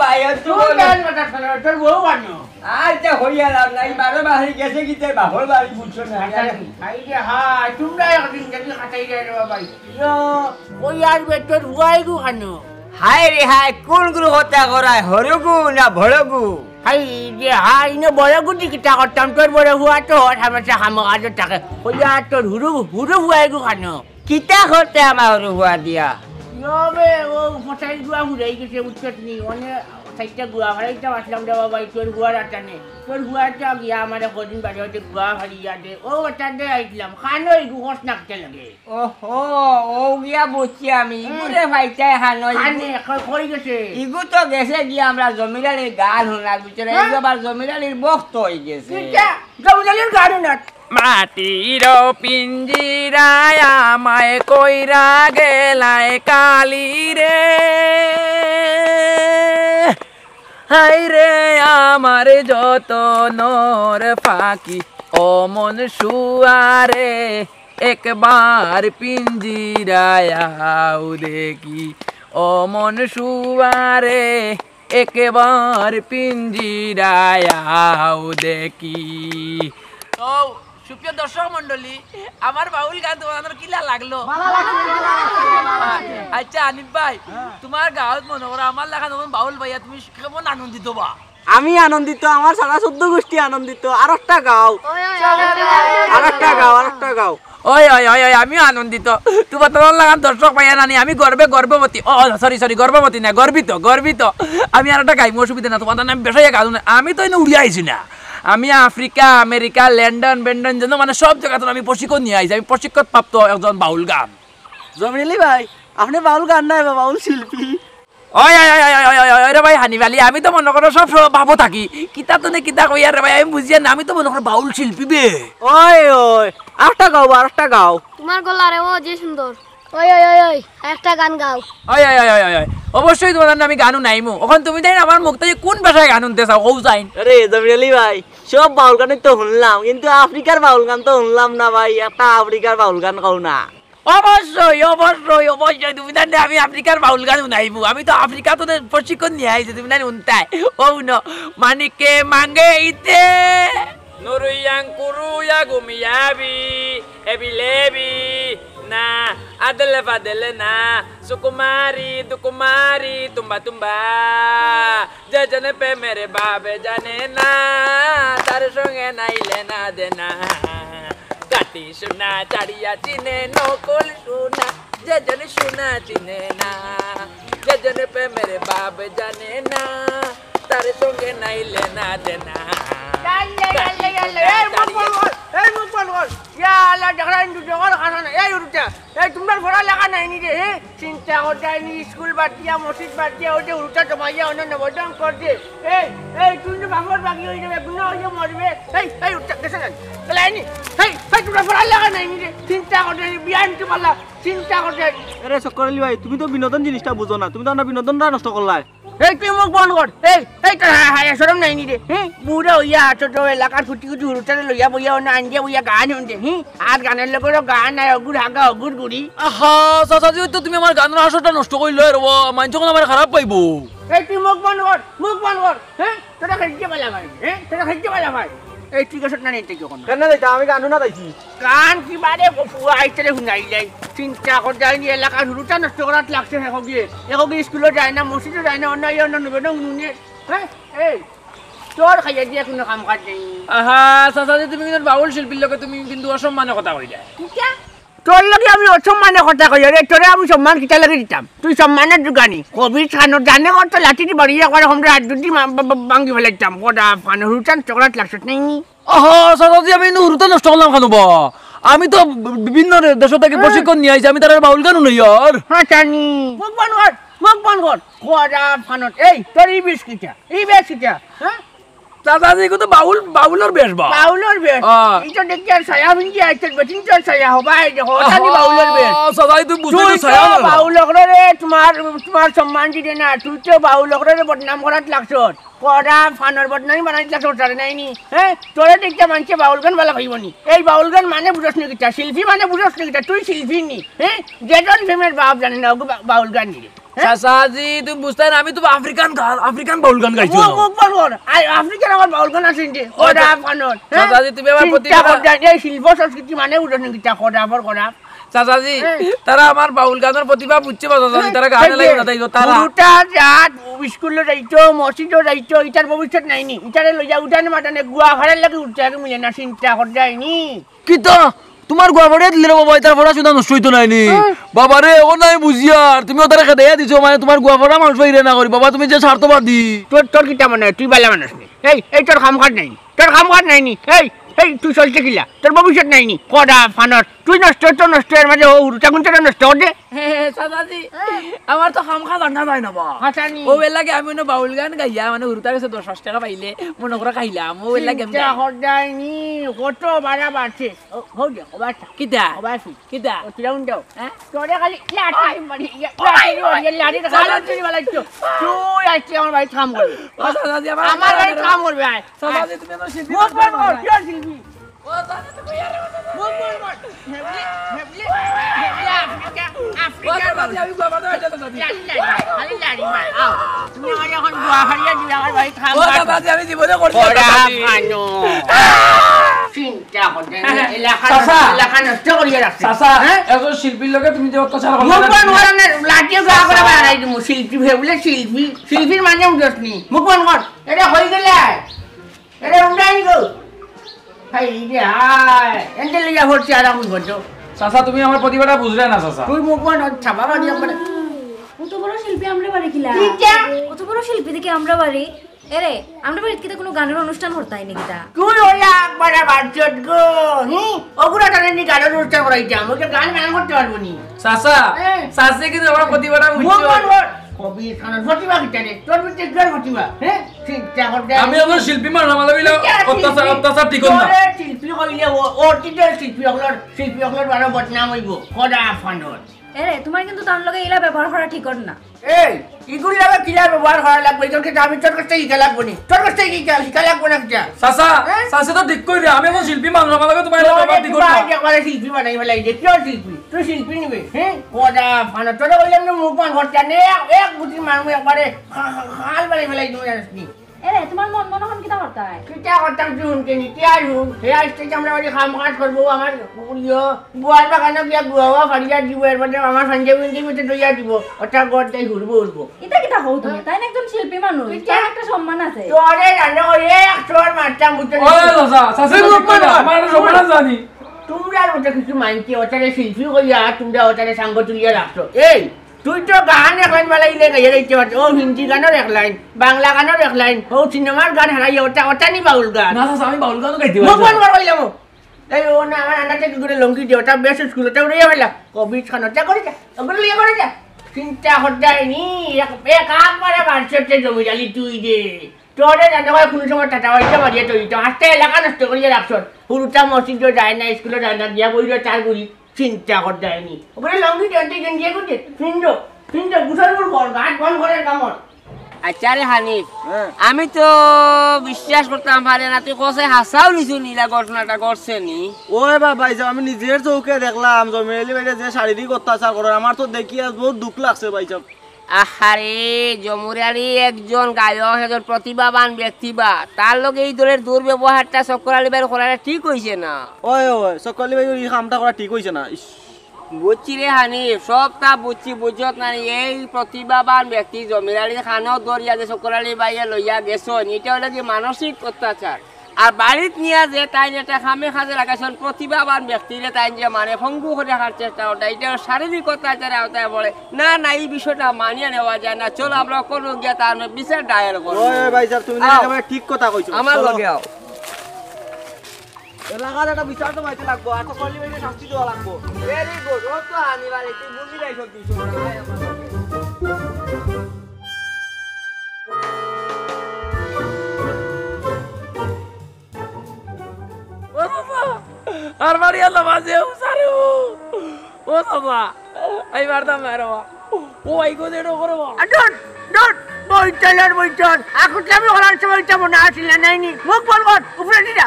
বাইরে তো তোর বউ বানো আচ্ছা হইয়া লাভ নাই বারো বাড়ি গেছে কি তাই বাপর বাড়ি বুঝছো না তোমরা একদিন যদি খাটাই যায় রে বাবা ওই আসবে তোর বুয়াই গু খানো হায় রে হায় কোন গুরু হত্যা করায় হরগু না ভড়গু হাই যে হাই নে বড় গুটি কিটা করতাম তোর বড় হুয়া তো হামেশা হামগাজ থাকে হইয়া তোর হুরু হুরু বুয়াই গু খানো কিতা করতে আমার হরু হওয়া দিয়া নবে ও ফটাই গুয়া হুরাই গেছে উচ্চত নি অনে সাইটা গুয়া হারাইটা আসলাম রে বাবা তোর গুয়ার আটানে তোর গুয়াটা গিয়া আমারে কদিন বাড়ি হইতে গুয়া হারিয়া দে ও আটানে আইছিলাম খানোই গুহস নাকতে লাগে ওহো ও গিয়া বসছি আমি ইগুরে ভাইটাই হানই খানে কই গেছে ইগু তো গেছে গিয়া আমরা জমিদারের গান শোনার ভিতরে ইগু আবার জমিদারের বক্ত হয়ে গেছে কিটা জমিদারের গান না মাটির পিঞ্জিরায় আমায় কইরা গেলায় কালি রে হাই রে আমার যত নর ফাঁকি ও মন শুয়ারে একবার পিঞ্জিরায় আও দেখি ও মন শুয়ারে একবার পিঞ্জিরায় আও দেখি। ও সুপ্রিয় দর্শক মন্ডলী আমার বাউল গান তোমাদের কিলা লাগলো আচ্ছা আনিফ ভাই তোমার গাঁত মনে করো আমার লাগা যখন বাউল ভাইয়া তুমি কেমন আনন্দিত বা আমি আনন্দিত আমার সারা 14 গোষ্ঠী আনন্দিত আরেকটা গাও আরেকটা গাও ওই ওই ওই ওই আমি আনন্দিত তোমার লাগান দর্শক ভাইয়া নানি আমি গর্ভবতী ও সরি গর্ভবতী না গর্বিত আমি আর একটা গাইমো অসুবিধা না তোমাদের নাম বেশাইয়া গাও না আমি তো এনে উড়িয়ে আইছি না আমি আফ্রিকা আমেরিকা লন্ডন বেন্ডন যেন মানে সব জায়গাতে আমি প্রশিক্ষণ নিয়ে আইছি আমি প্রশিক্ষণ প্রাপ্ত একজন বাউল গান জমিলি ভাই আপনি বাউল গান নাই বাউল শিল্পী ওই রে ভাই হানিবালি আমি তো মনে করো সব ভাবো থাকি কিতা তো নে কিতা কই রে ভাই আমি বুঝিয়া না আমি তো মনে করো বাউল শিল্পী বে ওই আরেকটা গাও তোমার গলা রে ও যে সুন্দর ওই একটা গান গাও ওই অবশ্যই তোমার আমি গানও নাইমু এখন তুমি তাই আমার মুখ থেকে কোন ভাষায় গান শুনতে চাও ও যাইন আরে জমিলি ভাই সব বাউল গান তো শুনলাম কিন্তু আফ্রিকার বাউল গান তো শুনলাম না ভাই একটা আফ্রিকার বাউল গান গাও না অবশ্যই তুমি জানলে আমি আফ্রিকার বাউল গান শুনাইবো আমি তো আফ্রিকা তো প্রশিক্ষণ নিয়ে আইছি তুমি জানি শুনতাই ও ন মানিকে মাঙ্গে ইতে নুরুয়াং কুরুয়া গুমিয়াবি এবিলেবি না আদলে ফাদলে না সুকুমারি দুকুমারি তুম্বা জজনে পে মেরে বাবে জানে না তার সঙ্গে নাইলে না দেনা কাটি সোনা চাড়িয়া চিনে নকল সোনা যেজন সোনা চিনে না যেজন পে মেরে বাপ জানে না তার সঙ্গে নাইলে না দেনা চিন্তা করতে স্কুল বাদ দিয়া মসজিদ বাদ দিয়া ওই যে উল্টা জমাইয়া অন্য বদন করছে এই তুই তো বাপর বাকি হয়ে যাবে গুণ হয়ে মরবে এই উল্টা গেছে না লাইনি তোমরা পড়া লাগা নাই নি চিন্তা করতে বিয়ান তো পারলা চিন্তা করতে আরে সকরলি ভাই তুমি তো বিনোদন জিনিসটা বুঝো না তুমি তো না বিনোদনটা নষ্ট করলাই এই তুই মুখ বন্ধ কর এই তো হায়া শরম নাই নি রে বুড়া হইয়া ছোট এলাকার কুটি উড়ুটারে লইয়া বইয়া অন্য আনজিয়া বইয়া গান শুনতে আর গানের লোকেরও গান নাই অগুর হাগা অগুর গুড়ি আহা চাচাজি তো তুমি আমার গানের আসরটা নষ্ট করলে রে মানুষ যখন আমার খারাপ পাইবো এই তুই মুখ বন্ধ কর তোরা খেলতে পারলা ভাই এই ঠিক আছে না নেই কখন কেন যাইতা আমি গান না যাইছি গান কি বারে পুয়া আইতে শুনাই যাই চিন্তা কর যায়নি এলাকার হুরুটা নষ্ট করাত লাগছে এখন গিয়ে স্কুলে যায় না মসজিদে যায় না অন্য নেবে না উনুনে এই তোর খাইয়া দিয়ে কোনো কাম কাজ নেই আহা চাচাজি তুমি কিন্তু বাউল শিল্পীর লোকে তুমি কিন্তু অসম্মানের কথা কইলা তোর লগে আমি অসম্মানের কথা কই রে তোরে আমি সম্মান কিটা লাগে দিতাম তুই সম্মানের দোকানি কবি ছানো জানে কত লাঠিটি বাড়িয়া করে আমরা হাত দুটি ভাঙ্গি ফেলাইতাম কটা ফানো হুরুটান চকলেট লাগছে নাই আহা চাচাজি আমি হুরুটা নষ্ট করলাম কেন বা আমি তো বিভিন্ন দেশ থেকে প্রশিক্ষণ নিয়ে আইছি আমি তার বাউল গান নই আর হ্যাঁ জানি মুখ বন্ধ কর কটা ফানত এই তোর এই বিস্কিটা হ্যাঁ চাচাজি কিন্তু বাউলের বেশ বা বাউলের বেশ এটা দেখি আর ছায়া ভিঞ্জি আইছে বেটিং তো ছায়া হবা এই দেখো জানি বাউলের বেশ চাচাজি তুই বুঝতে তো ছায়া না বাউল করে তোমার সম্মান দিতে না তুই তো বাউল করে বদনাম করাত লাগছ কড়া ফানোর বদনামি বানাই দিলা তোর তারে নাইনি হ্যাঁ তোরে দেখতে মানছে বাউল গান বালা ভাইবনি এই বাউল গান মানে বুঝছ নি কিটা শিল্পী মানে বুঝছ নি কিটা তুই শিল্পী নি হ্যাঁ যেজন ফেমের বাপ জানে না ওগো বাউল গান নি চাচাজি তুমি বুঝতে না আমি তো আফ্রিকান বাউল গান গাইছো আফ্রিকান আমার বাউল গান আছে নি কড়া ফানোর চাচাজি তুমি আমার এই শিল্প সংস্কৃতি মানে বুঝছ নি কিটা কড়া ফর কড়া চাচাজি তারা আমার বাউল গানের প্রতিভা বুঝছে বা চাচাজি তারা গানে লাগে না তাই তারা দুটা জাত স্কুলে যাইতো মসজিদও যাইতো ইটার ভবিষ্যৎ নাইনি ইটারে লইয়া উঠানে মাটানে গুয়া ভাড়ার লাগে উঠতে আগে মিলে না চিন্তা কর যায়নি কি তো তোমার গোয়াবড়ে দিলে বাবা তার পড়া শুধু নষ্ট হইতো নাইনি বাবা রে ও নাই বুঝিয়ার তুমি ওদের খেতে দিছো মানে তোমার গোয়াবড়া মানুষ বাইরে না করি বাবা তুমি যে স্বার্থবাদী তোর কিটা মানে তুই বালা মানুষ নি এই তোর কাম কাজ নাইনি এই তুই চলছে কিলা তোর ভবিষ্যৎ নাইনি কড়া ফানর তুই নষ্ট তোর নষ্ট এর মাঝে উড়ুটা গুনটা নষ্ট করে চাচাজি আমার তো খামখা জানা যায় না বা হাসানি ও বেলাকে আমি না বাউল গান গাইয়া মানে উড়ুতা গেছে 10 টাকা পাইলে মনে করে খাইলাম ও বেলাকে আমি যায়নি কত বাড়া বাড়ছে হো দে বাড়ছে কিটা বাড়ছে কিটা তুই রাউন্ড দাও হ্যাঁ তোরে খালি লাঠি মারি লাঠি খালা তুই বালাইছো তুই আইছি আমার ভাই কাম করবে চাচাজি আমার ভাই কাম করবে চাচাজি তুমি তো শিল্পী মুখ বন্ধ কর কি শিল্পী ও চাচাজি তুমি আরে মুখ বন্ধ কর হেবলি আফ্রিকা চাচাজি আমি গোয়াবড়া হইতা চাচাজি খালি লাড়ি মার আও তুমি আমার এখন গোয়া হারিয়ে দিলা আমার ভাই কাম ও চাচাজি আমি জীবনে করছি কড়া ফানো চিন্তা করতে এলাকা নষ্ট করিয়ে রাখছে চাচা একজন শিল্পীর লগে তুমি যে অত্যাচার মুখ বন্ধ কর না লাঠিও গা করে বাড়াই দিমু শিল্পী ভেবলে শিল্পীর মানে উঠছনি মুখ বন্ধ কর এটা হই গেলে এটা উড়াই গো হাই রে হাই এন্তে লিয়া হচ্ছে আর আমি বলছো চাচা তুমি আমার প্রতিভাটা বুঝলে না চাচা তুই মুখ বন্ধ ছাবা বাড়ি আমরা কত বড় শিল্পী আমরা বাড়ি কিলা কিটা? কত বড় শিল্পী দেখে আমরা বাড়ি এরে আমরা বাড়িতে কিতা কোনো গানের অনুষ্ঠান হতাই নাকি তা তুই ওলা একবারে বাচ্চত গো ওগুলা টানে নি গানের অনুষ্ঠান করাইতাম ওকে গান করতে পারবো নি চাচা চাচা কিন্তু আমার প্রতিভাটা মুখ বুঝছো বন্ধ কর কবি খানার প্রতিভা কিটারে তোর ভিতরে গান প্রতিভা হ্যাঁ চিন্তা করতে আমি একজন শিল্পী মানুষ আমাদের অত্যাচার ঠিক না শিল্পী কইলে ও টিচার শিল্পী হকলর বারো বদনাম হইব কড়া ফান্ডর এরে তোমার কিন্তু তার লগে ইলা ব্যবহার করা ঠিক না এই ইগুল লাগা কিলা ব্যবহার করা লাগবে তোর কাছে আমি তোর কাছে শিখা লাগবো নি তোর কাছে শিখা লাগবো না কিটা চাচা চাচা তো ঠিক কইরে আমি একজন শিল্পী মানুষ আমাদের তোমার ব্যবহার ঠিক না একবারে শিল্পী বানাই ফেলাই যে কেউ শিল্পী তুই শিল্পী নিবে হ্যাঁ কড়া ফান্ডর তোর কইলাম না মুখ পান করতে নে এক বুটি মানুষ একবারে হাল বানাই ফেলাই তুমি জানিস নি এরে তোমার মন মনহন কিতা করতাই কিটা করতাম জুন কেনি তিয়ার হুন হে আসতে আমরা বাড়ি কাম কাজ করবো আমার বুয়ার বাগানে গিয়া গুয়াওয়া ফাড়িয়া দিব এর মধ্যে আমার সঞ্জীবনী মধ্যে দইয়া দিব ওটা গড়টাই ঘুরবো এটা কিতা হও তুমি তাই না একজন শিল্পী মানুষ তার একটা সম্মান আছে তোরে রান্না করে এক তোর মারতাম বুঝতে ও চাচা চাচা ঠিক কইরা আমার সম্মান জানি তোমরা ওটা কিছু মানছি ওটারে শিল্পী কইয়া তোমরা ওটারে সাঙ্গ তুলিয়া রাখছো এই তুই তো গান এক লাইন বালাইলে গাইয়া গাইতে পারছো ও হিন্দি গানের এক লাইন বাংলা গানের এক লাইন ও সিনেমার গান হারাইয়া ওটা নি বাউল গান না চাচা আমি বাউল গানও গাইতে ভগবান পারি কইলাম এই ও না আমার আন্ডা থেকে ঘুরে লঙ্কি দিয়ে ওটা বেশ স্কুলেটা উড়ে যাবে কবি খানটা করে যা ওগুলো লিয়ে করে যা চিন্তা হটাইনি এক একবারে বাড়ছে জমি জালি তুই দে তোরে জানা হয় কোনো সময় টাটা হইতে মারিয়ে তুই তো আস্তে এলাকা নষ্ট করিয়ে রাখছ পুরোটা মসজিদও যায় না স্কুলে যায় না গিয়া বইল চার গুলি চিন্তা হটাইনি ওগুলো লঙ্কি দিয়ে গেঞ্জিয়ে করছে ফিন্ড গুছার ঘর গাছ বন ঘরের কামড় আচ্ছা রে হানিফ আমি তো বিশ্বাস করতাম পারে না তুই কসে হাসাও নিছু নীলা ঘটনাটা করছে নি ওই বাবা আমি নিজের চৌকে দেখলাম জমিয়ালি বাইরে যে শারীরিক অত্যাচার করে আমার তো দেখি আজ বহুত দুঃখ লাগছে ভাইসাব আহারে জমুরিয়ারি একজন গায়ক একজন প্রতিভাবান ব্যক্তি বা তার লগে এই দলের দুর্ব্যবহারটা চক্কর আলী ভাইয়ের করাটা ঠিক হইছে না ওই সকলি ভাই এই কামটা করা ঠিক হইছে না বুঝছি রে হানিফ সব তা বুঝত না এই প্রতিভাবান ব্যক্তি জমিরালি খানও দরিয়া যে চক্কর আলী ভাইয়া লইয়া গেছন এটা হলো কি মানসিক অত্যাচার আর বাড়িত নিয়ে যে তাই এটা খামে খাজে লাগাইছেন প্রতিভাবান ব্যক্তিরে তাই যে মানে ভঙ্গু করে রাখার চেষ্টা ওটা এটা শারীরিক অত্যাচারে আওতায় পড়ে না এই বিষয়টা মানিয়ে নেওয়া যায় না চলো আমরা কোনো গিয়া তার বিচার দায়ের করবো ওই ভাই সাহেব তুমি একেবারে ঠিক কথা কইছো আমার লগে আও এলাকার একটা বিচার তো মাইতে লাগবো আর তো সকলি ভাই শাস্তি দেওয়া লাগবো ভেরি গুড ও তো আনিবারে তুই বুঝি নাই সব কিছু ও বাবা আর বাড়ি আল্লাহ বাজে ও সারে ও বাবা এই বারদা মারো ও আই গো দেড়ো করো ডট বইতলের বইতল আকুতে আমি হলার সময়টা মনে আসিল নাইনি মুখ বল কর উপরে দিটা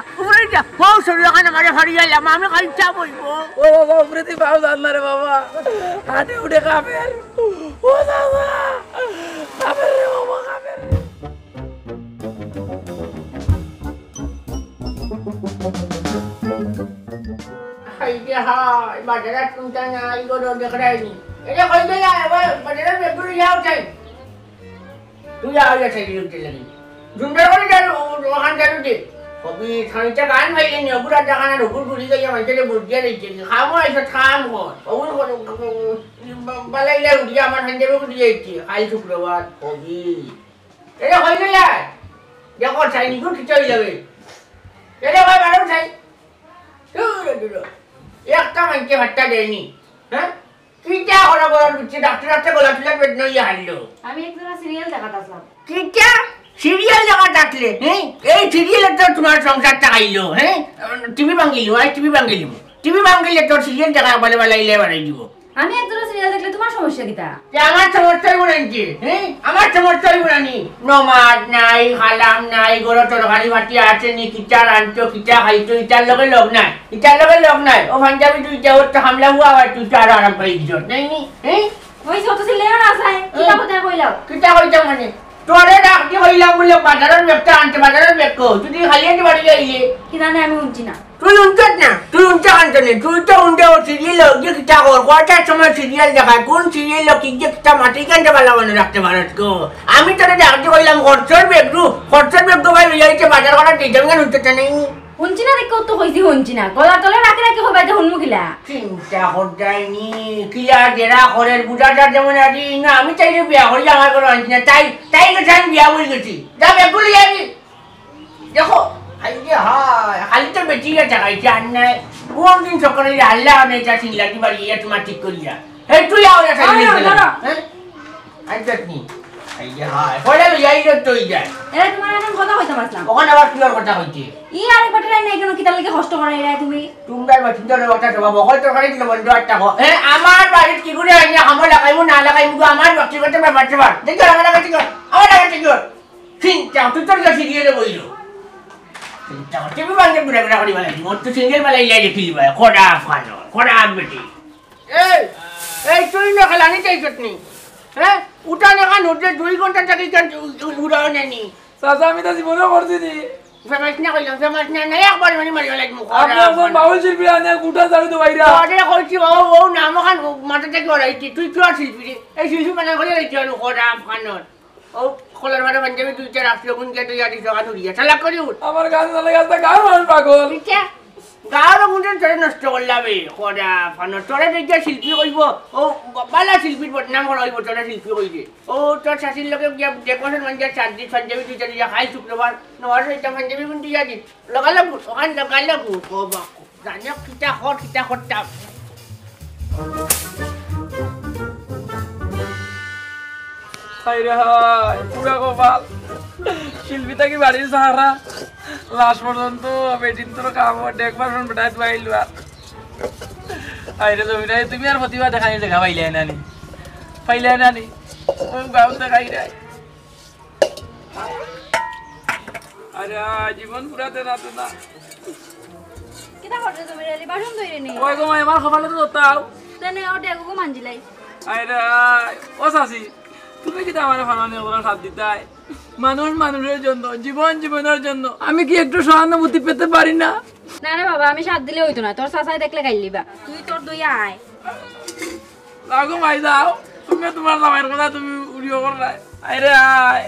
বউ শরীর ওখানে মারে হারি গেলাম আমি খালি চা বইবো ও বাবা উপরে তুই পাও জান না রে বাবা হাতে উঠে কাপের ও বাবা কাপের রে বাবা কাপের হাইয়া হাই বাজারে কোনটা নাই গো দেখাইনি এটা কই গেলা বাজারে বেগুড়ি যাও চাই তুই যাও যা চাই দিতে লাগি জুন্ডার করে যাও ওখান যাও দে কবি খানিটা গান ভাইলে নি পুরা জায়গানা রুপুর গুলি গিয়ে মানুষকে বুঝিয়ে দিচ্ছে খামো এসে খাম কর ওগুলো বালাইলে উঠি আমার হান্ডে বেগুড়ি দিয়েছি কাল শুক্রবার কবি এটা কই গেলা দেখো চাই নি গুটি চলে যাবে এটা ভাই বারো চাই একটা মানুষকে ভাট্টা দেয়নি হ্যাঁ কিটা করা বলার হচ্ছে ডাক্তার গলা তুলে পেট নইয়ে হারলো আমি একটা সিরিয়াল দেখাতে আসলাম কিটা সিরিয়াল দেখা ডাকলে হ্যাঁ এই সিরিয়ালে তো তোমার সংসার টাকাইলো হ্যাঁ টিভি বাঙ্গিলে তোর সিরিয়াল দেখা বলে বালাইলে বাড়াই দিব আমি একটা সিরিয়াল দেখলে তোমার সমস্যা কিটা আমার সমস্যাই বলেছি হ্যাঁ আমার সমস্যাই বলানি নমাজ নাই হালাম নাই গরো তরকারি বাটি আছে নি কিটা রাঁধছো কিটা খাইছো ইটার লগে লোক নাই ও পাঞ্জাবি তুইটা ওর তো হামলা হুয়া আর তুই তো আরো আরাম করে ইজ্জত নাই নি হ্যাঁ ওই ছোট ছেলেও না চাই কিটা কথা কইলাও কিটা কইতাম মানে তোরে ডাকটি হইলাম বলে বাজারের ব্যবসা আনতে বাজারের ব্যাগ তুই খালি আনতে বাড়ি যাইলে কি জানে আমি শুনছি না তুই উনতে না তুই উনতে আনতে নেই তুই তো উনতে ও সিরিয়াল যে কিটা কর কটার সময় সিরিয়াল দেখায় কোন সিরিয়াল কি যে কিটা মাটি কানতে পারলা মানে রাখতে পারত গো আমি তোরে ডাকটি হইলাম খরচের ব্যাগ ভাই লইয়া যাইতে বাজার করার দিতে কেন উঠতে নেই শুনছি না দেখো তো কইছি শুনছি না গলা তলে রাখি হবাইতে শুনমু কিলা চিন্তা করতাইনি কিলা জেরা ঘরের বুঝাটা যেমন আদি না আমি চাইলে বিয়া করি আমার কোনো আনছি না তাই আমি বিয়া বলে গেছি যা ব্যাগগুলো যাবি দেখো খালি তো বেঁচে গেছে খাইছে আর নাই কোন দিন সকালে আল্লাহ নেই যা চিল্লাটি বাড়িয়ে তোমার ঠিক করিয়া হে তুই আও না হ্যাঁ আইজাতনি কয়লা লইয়াই তুই যায় এরা তোমার এখন কথা কইতাম আসলাম ওখানে আবার কি কথা হইছে ই আর কটরা নাই কেন কিতা লাগি কষ্ট করে এরা তুমি তোমরা বাচ্চাদের কথা সব বকল তরকারি দিলে বন্ধ একটা গো আমার বাড়ির কি করে আইয়া আমল লাগাইবো না লাগাইবো আমার ব্যক্তিগত ব্যাপার সবার দেখো আমার কাছে আমার কাছে কি চিন্তা তুই তোর কাছে দিয়ে বইলো চিন্তা টিভি বাঙ্গে বুড়া বুড়া করি বালাই মোর তো সিঙ্গেল বালাই যাই দেখিলি ভাই খোড়া বেটি এই তুই না খেলানি চাইছত নি হ্যাঁ উঠা না কান উঠলে 2 ঘন্টা চাকরি কান উড়াও নেনি চাচা আমি তো জীবনে করছি নি ফেমাস না নাই একবার মানে মারি গেল মুখ আপনি এখন বাউল শিল্পী আনে গুটা জানি তো বাইরা আরে কইছি ও নাম খান মাথা থেকে ওরাইছি তুই কি শিল্পী রে এই শিল্পী মানে করে রাইছি আর খোড়া খানর ও কলার বারে পাঞ্জাবি তুই চার আসলে কোন কে তুই আদি সকাল উড়িয়া চালা করি উঠ আমার গান না লাগাতে গান মানুষ পাগল ঠিক গাঁর মুন্ডে ধরে নষ্ট করলাবে খোড়া ফানর তোরে দেখে শিল্পী কইব ও বালা শিল্পীর বদনাম করা হইব তোরা শিল্পী কইবে ও তোর শাশির লোকে ডেকোরেশন মানে চারদিন পাঞ্জাবি তুই চারি খাই শুক্রবার নবার এটা পাঞ্জাবি কোন তুই আদি লগালাম ওখান লগালাম ও বাক জানি কিটা খরটা হাইরে হাই পুরা গোপাল শিল্পীটা কি বাড়ির সাহারা লাস্ট পর্যন্ত বেটিন তোর কাম দেখবার বেটাই তো আইলু আর আইরে জমিটাই তুমি আর প্রতিভা দেখাই দেখা পাইলে নানি ও গাও দেখাই রে আরে জীবন পুরাতে না তো না কিতা করতে তুমি রেলি বাসন ধরে নি ওই গো আমার খবরটা তো তাও তেনে ওটা এগো মানজিলাই আইরে ও সাসি তুমি কি আমার ফানানি ওরা সাথ দিতাই মানুষের জন্য জীবনের জন্য আমি কি একটু সহানুভূতি পেতে পারি না না রে বাবা আমি সাথ দিলে হইতো না তোর চাচাই দেখলে গাইলিবা তুই তোর দইয়া আয় লাগো মাই যাও তুমি তোমার নামের কথা তুমি উড়িও কর না আইরে আয়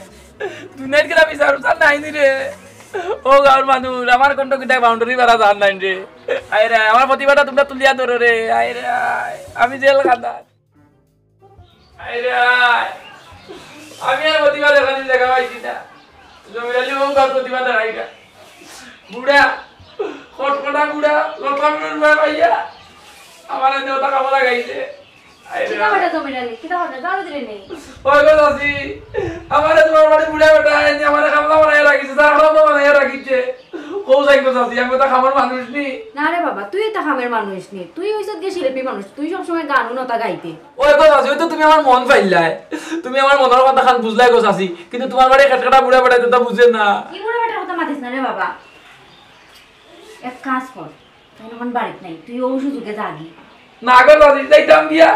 দুনিয়ার কিরা বিচার নাই নি রে ও গাঁর মানুষ আমার কোনটা কিটা বাউন্ডারি বাড়া জান নাই রে আইরে আমার প্রতিভাটা তোমরা তুলিয়া ধরো রে আইরে আয় আমি জেল খাতা আইরে আয় আমি আর প্রতিভা দেখানি দেখা পাইছি না জমিরালি ও গাঁর প্রতিভা দেখাই না বুড়া খটখটা বুড়া লতামের ভাইয়া আমার দেওতা কামলা গাইছে কিতা বড় জমিরালি কিতা বড় গাও দিলে নেই ওই গো দাসি আমারে তোমার বাড়ি বুড়া বেটা এনে আমারে কামলা বানায় রাখিছে সারা বানায় রাখিছে ও যাই গো চাচি আমি তো খামার মানুষ নি না রে বাবা তুই তো খামের মানুষ নি তুই হইছ গিয়ে শিল্পী মানুষ তুই সবসময় গান নতা গাইতে ওই গো চাচি ওই তো তুমি আমার মন পাইলাই তুমি আমার মনের কথা খান বুঝলাই গো চাচি কিন্তু তোমার বাড়ি খেটকাটা বুড়া বেটা তো বুঝে না কি বুড়া বেটার কথা মাতিস না রে বাবা এক কাজ কর তুই এখন বাড়িতে নাই তুই ও সুযোগে জাগি না গো চাচি যাইতাম দিয়া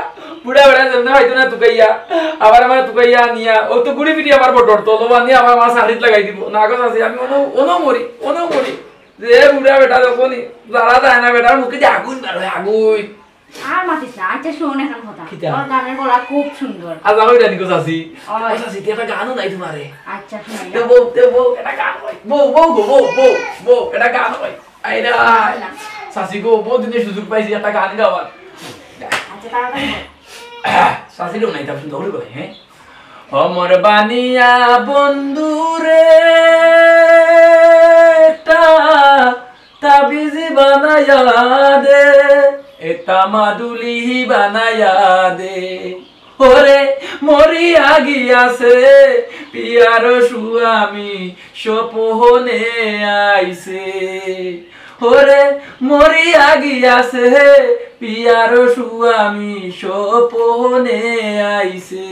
বুড়া বেটা যেমন হয়তো না তুকাইয়া আবার আমার তুকাইয়া নিয়া ও তো গুড়ি পিটি আমার বটর তলো বানিয়ে আমার মা শাড়িত লাগাই দিব না গো চাচি আমি ono মরি যে বুড়া বেটা যখনই যারা যায় না বেটার মুখে যে আগুন বের হয় আগুন আর মাতিস না আচ্ছা শোন এখন কথা ওর গানের গলা খুব সুন্দর আজ আমি জানি গো চাচি ও চাচি একটা গানও নাই তোমারে আচ্ছা শুনাই বউ এটা গান হয় বউ এটা গান হয় আইরা চাচি গো বহুত দিনে সুযোগ পাইছি একটা গান গাওয়ার আচ্ছা তাড়াতাড়ি শাশিরও নাই তা সুন্দর করে হ্যাঁ আমার বানিয়া বন্ধুরে তাবিজ বানায়া দে এটা মাদুলি বানায়া দে ওরে মরিয়া গিয়াছে পিয়ার সুয়ামী সপনে আইছে ওরে মরিয়া গিয়াছে পিয়ার সুয়ামী সপনে আইছে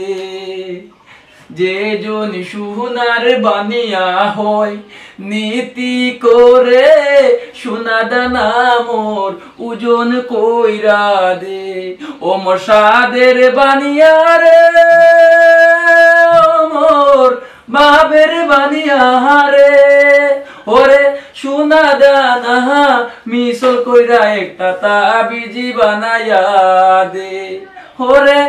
যে জন সোনার বানিয়া হয় নীতি করে সোনা দানা মোর ওজন কইরা দে ও মোর সাদের বানিয়া রে মোর বাবের বানিয়া রে ওরে সোনা দানা মিশল কইরা একটা তাবিজি বানায়া দে ওরে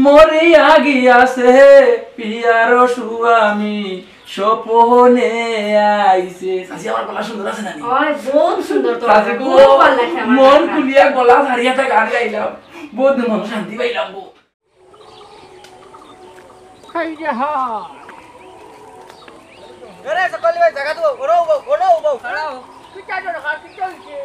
মরিয়া গিয়াছে পিয়ার সুয়ামী সপনে আইছে চাচি আমার গলা সুন্দর আছে না ওই বহুত সুন্দর তো চাচি গো খুব ভালো লাগছে আমার মন খুলিয়া গলা ছাড়িয়াটা গান গাইলাম বহুত মন শান্তি পাইলাম গো খাই যা হা আরে সকলে ভাই জায়গা তো ওরো খাড়াও কিটা জোর খা কিটা হইছে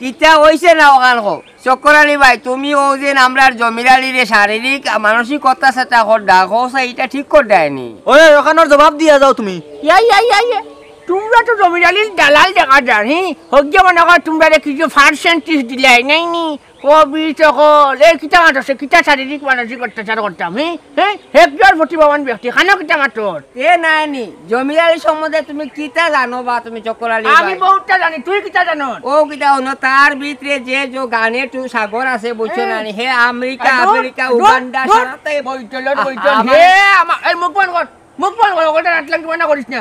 কিতা হইছে না ওখান কো চক্করালি ভাই তুমি ও যে আমরার জমিরালি রে শারীরিক মানসিক অত্যাচারটা কর ডাকো এটা ঠিক কর দেয়নি ওই ওখানের জবাব দিয়া যাও তুমি ইয়া তোমরা তো জমিদারির দালাল দেখা যান হজ্ঞা মনে কর তোমরা কিছু পার্সেন্টেজ দিলাই নাই নি কবি সকল এই কিতা মাত্র কিতা শারীরিক মানসিক অত্যাচার করতাম হেক্টর প্রতিভাবান ব্যক্তি খানো কিতা মাত্র এ নাইনি জমিরালি সম্বন্ধে তুমি কিতা জানো বা তুমি চক্করালি আমি বহুতটা জানি তুই কিতা জানো ও কিতা হনো তার ভিতরে যে গানে টু সাগর আছে বুঝছো না হে আমেরিকা উগান্ডা সারাতে বইতল হে আমার এই মুখ বন্ধ কর ওটা নাটলাম কি মনে করিস না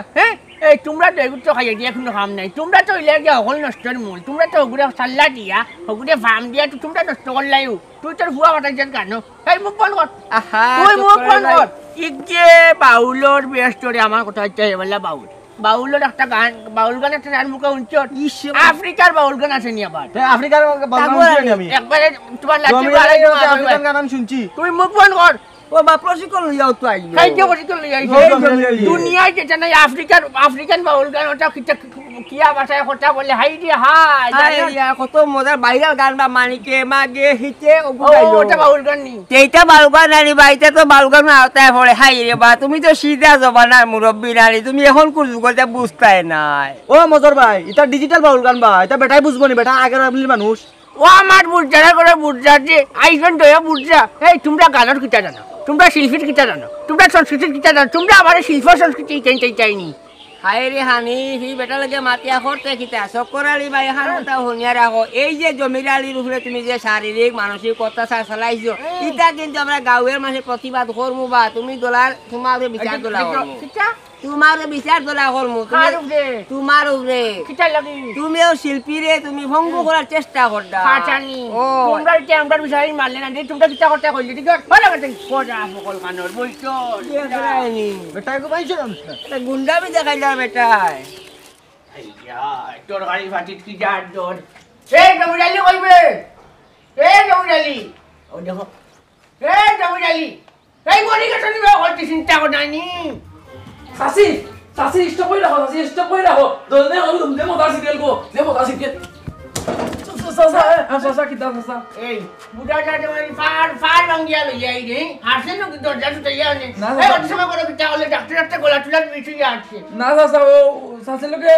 এই তোমরা তো এগুলো তো খাইয়ে দিয়ে কোনো কাম নাই তোমরা তো ইলে গিয়ে হল নষ্টের মূল তোমরা তো ওগুলো সাল্লা দিয়া ওগুলো ফার্ম দিয়া তো তোমরা নষ্ট করলাইও তুই তোর ভুয়া বাটাইছেন কেন এই মুখ বন্ধ কর তুই মুখ বন্ধ কর ই যে বাউলর ব্যস্তরে আমার কথা হচ্ছে এবেলা বাউলের একটা গান বাউল গান একটা গান মুখে উঞ্চ আফ্রিকার বাউল গান আছে নি আবার আফ্রিকার আমি একবারে তোমার আফ্রিকান গান আমি শুনছি তুই মুখ বন্ধ কর ও বা প্রশিক্ষণ লইয়াও তো আইলো কাইতে প্রশিক্ষণ লইয়াই দুনিয়ায় যেটা নাই আফ্রিকান বাউল গান ওটা কিয়া ভাষায় কথা বলে হাই দিয়ে হাই কত মজার ভাইরাল গান বা মানিকে মাগে হিতে ওটা বাউল গান নি এইটা বাউল গান নানি বা এটা তো বাউল গান আওতায় পড়ে হাই রে বা তুমি তো সিধা জবানার মুরব্বী নানি তুমি এখন কোন যুগতে বুঝতাই নাই ও মজর ভাই এটা ডিজিটাল বাউল গান বা এটা বেটাই বুঝবো নি বেটা আগের মানুষ ও আমার বুঝারা করে বুঝা যে আইজন দয়া বুঝা এই তোমরা গানের কিতা জানো তোমরা শিল্পীর কিতা জানো তোমরা সংস্কৃতির কিতা জানো তোমরা আমার শিল্প সংস্কৃতি চাইনি হাই রে হানি হি বেটা লাগে মাতিয়া করতে কিতা চক্করালি ভাই হান কথা শুনিয়া রাখো এই যে জমিরালির উপরে তুমি যে শারীরিক মানসিক অত্যাচার চালাইছো এটা কিন্তু আমরা গাঁয়ের মানুষের প্রতিবাদ করবো বা তুমি তোমার বিচার দোলা তোমার বিচার দোলা করবো তোমার উপরে তুমিও শিল্পী রে তুমি ভঙ্গ করার চেষ্টা করতা তোমরা আমরা বিচারি মারলে না তোমরা কিতা করতে কইলি ঠিক আছে ভালো কথা কোজা সকল কানর বইছো বেটাই কো পাইছো এটা গুন্ডামি দেখাইলা বেটাই তোর গাড়ি ফাটিত কি যার দর এই জমিরালি কইবে এই জমিরালি ও দেখো এই জমিরালি এই মরি গেছে নি হইতে চিন্তা করনানি চাচি স্টপ হই রাখো চাচি স্টপ হই রাখো দনে হল দে মতা সিরিয়াল গো দে মতা সিরিয়াল চাচা চাচা কিতা চাচা এই বুড়া চাচা মানে ফার ভাঙ্গিয়া লইয়া এই রে হাসে না কি দরজা ছুটে যাও নে না, এই না। অত সময় করে বিটা হলে ডাক্তার গলা টুলা মিশিয়ে আসছে না চাচা ও চাচার লোকে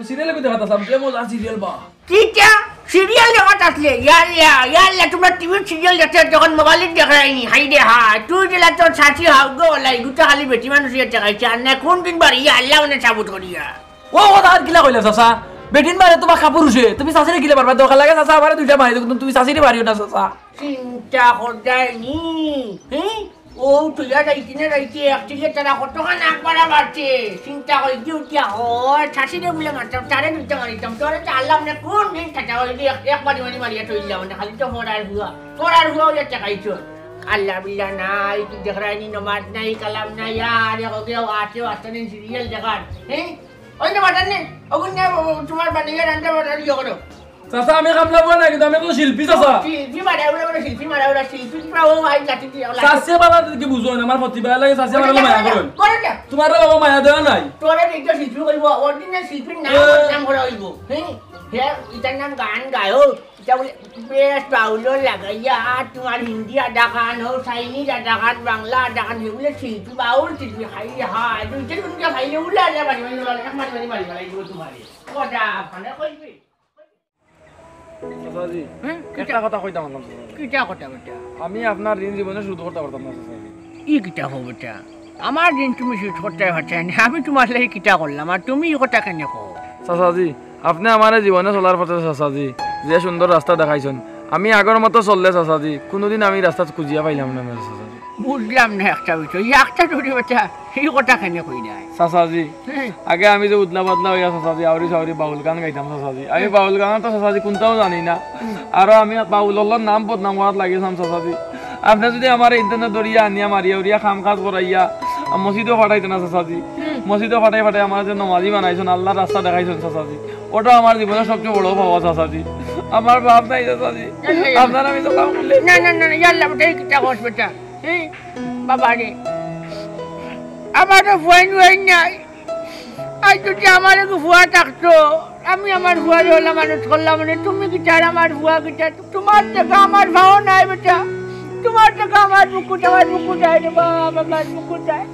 সিরিয়াল কই দেখা চাচা যে মজা সিরিয়াল বা কিটা সিরিয়াল দেখা আসলে ইয়াল্লা তোমরা টিভি সিরিয়াল দেখতে যখন মোবাইলে দেখাইনি হাই রে হা তুই যেলা তোর ছাতি হাও গো লাই গুটা খালি বেটি মানুষ এটা খাইছে আর না কোন দিন বাড়ি আল্লাহ মানে সাবুত করিয়া ও কথা আর কিলা কইলা চাচা বেটিন মারে তোমার কাপড় উঠে তুমি চাচিরে গিলে পারবা দরকার লাগে চাচা আমারে দুইটা মারি দেখুন তুমি চাচিরে মারিও না চাচা চিন্তা করদাইনি হ্যাঁ ও তুই যাইতিনে যাইতে একটিকে তারা কতক্ষণ নাক পাড়া বাড়ছে চিন্তা করে কি উঠিয়া হয় ছাসিরে বলে মারতাম তারে দুইটা মারিতাম তোরে তো আল্লাহ মানে কোন দিন ঠাটা হলে একবারই মারিয়া তৈলাম মানে খালি তো ফোড়ার হুয়া একটা খাইছো আল্লাহ বিল্লাহ নাই কি দেখরাইনি নমাজ নাই কালাম নাই আর কেউ আসতে নেই সিরিয়াল দেখার হ্যাঁ ওই না বাটার নেই ওগুন তোমার বানিয়ে রান্না বাটার ইয়ে করো চাচা আমি কামলা বল না কিন্তু আমি তো শিল্পী চাচা শিল্পী মারা শিল্পী ও আই লাঠি দিয়ে চাচা বাবা কি বুঝো না আমার প্রতিভা লাগে চাচা বাবা মায়া করেন করে না তোমার বাবা মায়া দেওয়া নাই তোরে একটা শিল্পী কইব অরিজিনাল শিল্পীর নাম করা হইব হ্যাঁ হ্যাঁ এটার নাম গান গায়ো এটা বলে বেশ বাউল লাগাইয়া তোমার হিন্দি আডা গান হোক চাইনিজ আডা গান বাংলা আডা গান এগুলো শিল্পী বাউল শিল্পী খাই হ্যাঁ দুইটা দুইটা খাইলে উল্লা যা বাড়ি বাড়ি তোমার কটা ফানে কইবি চাচাজি একটা কথা কইতাম না কিটা কথা বেটা আমি আপনার ঋণ জীবনে শুরু করতে পারতাম না চাচাজি ই কিটা হো বেটা আমার দিন তুমি শুট করতে পারছো না আমি তোমার লাগে কিটা করলাম আর তুমি এই কথা কেন কো চাচাজি আপনি আমার জীবনে চলার পথে চাচাজি যে সুন্দর রাস্তা দেখাইছেন আমি আগর মতো চললে চাচাজি কোনোদিন আমি রাস্তা খুঁজিয়া পাইলাম না চাচাজি বুঝলাম না একটা বিষয় একটা ধরি বেটা এই কথা কেন কই নাই চাচাজি আগে আমি যে উদলা বদলা হইয়া চাচাজি আউরি সাউরি বাউল গান গাইতাম চাচাজি আমি বাউল গান তো চাচাজি কোনটাও জানি না আর আমি বাউলর নাম বদনাম করাত লাগিয়েছিলাম চাচাজি আপনি যদি আমার ইন্টারনেট দরিয়া আনিয়া মারিয়া উড়িয়া খাম কাজ করাইয়া মসজিদও ফাটাইতেন না চাচাজি মসজিদও ফাটাই আমার যে নমাজি বানাইছেন আল্লাহ রাস্তা দেখাইছেন চাচাজি ওটা আমার জীবনের সবচেয়ে বড় পাওয়া চাচাজি আমার ভাব নাই চাচাজি আপনার আমি তো কাম করলে না না না ইয়াল্লা বেটা এই কিটা কস বেটা বাবা রে আমার তো ফুয়াই নাই আজ যদি আমার একটু ফুয়া থাকতো আমি আমার ফুয়ারে হলাম মানুষ করলাম মানে তুমি কি চার আমার ফুয়া কি চার তোমার টাকা আমার ভাও নাই বেটা তোমার টাকা আমার বুকুট যায় রে বাবা আমার বুকুট যায়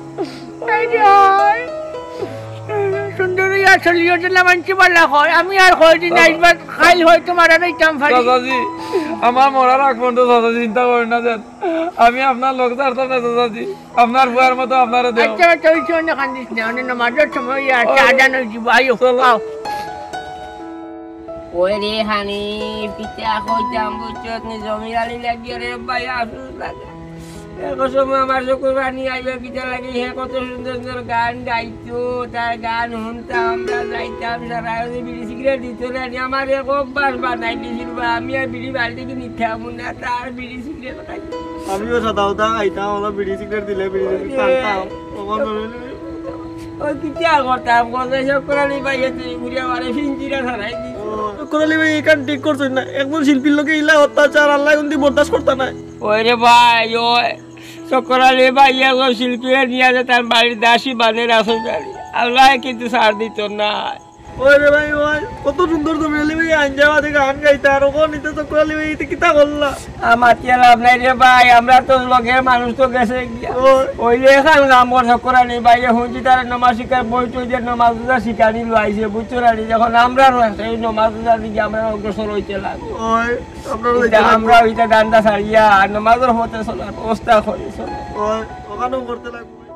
সুন্দরী আসলিও যেটা মানছি বলা হয় আমি আর কয়দিন আসবার খাইল হয় তোমার আর এইটাম ফারি চাচাজি আমার মরার আগ পর্যন্ত চাচাজি চিন্তা করেন না যেন আমি আপনার লোক ছাড়তাম না চাচাজি আপনার বুয়ার মতো আপনারা দেব আচ্ছা তুই চোন না কান্দিস না অন্য নামাজের সময় আছে আজান হয়ে যাব আয়ো আও ওই রে হানি পিতা কইতাম বুঝছত নি জমিরালি লাগি রে ভাই আফসোস লাগে এক সময় আমার চোখে পানি আইবা পিতা লাগে হে কত সুন্দর সুন্দর গান গাইতো তার গান শুনতাম আমরা যাইতাম সারা বিড়ি সিগারেট দিত না আমার এক অভ্যাস বানাই দিছিল বা আমি আর বিড়ি বাড়ি থেকে নিতাম না তার বিড়ি সিগারেট খাইতাম আমিও সাদাও দা খাইতাম ওলা বিড়ি সিগারেট দিলে বিড়ি সিগারেট টানতাম ওখান ওই পিতা করতাম কত সব করালি ভাইয়া তুই ঘুরে আমার ফিঞ্জিরা ধরাই দিস কোরালি ভাই এই কান ঠিক করছেন না একজন শিল্পীর লোকে ইলা অত্যাচার আল্লাহ উন্দি বরদাস্ত করতে না ওই রে ভাই ওই সকরালে ভাইয়া গো শিল্পীরা নিয়ে আছে তার বাড়ির দাসী বানের আসল গাড়ি আল্লাহ কিন্তু ছাড় দিত না ওই রে ভাই ওই কত সুন্দর জমিরালি ভাই আঞ্জাবা থেকে গান গাইতে আর ওখান নিতে তো কোরালি ভাই এটা কিতা করলা আমার কি লাভ নাই রে ভাই আমরা তো লগের মানুষ তো গেছে গিয়া ওই যে এখান নাম্বার সকরালি ভাই হুঁজি তার নমাজ শিকার বই টই দিয়ে নমাজ শিকারি লাইছে বুঝছো রানি যখন আমরা এই নমাজ দিকে আমরা অগ্রসর হইতে লাগবো ওই আপনারা আমরা ওইটা ডান্ডা ছাড়িয়া আর নমাজের হতে চলার অবস্থা করেছ ওই ওখানেও করতে লাগবে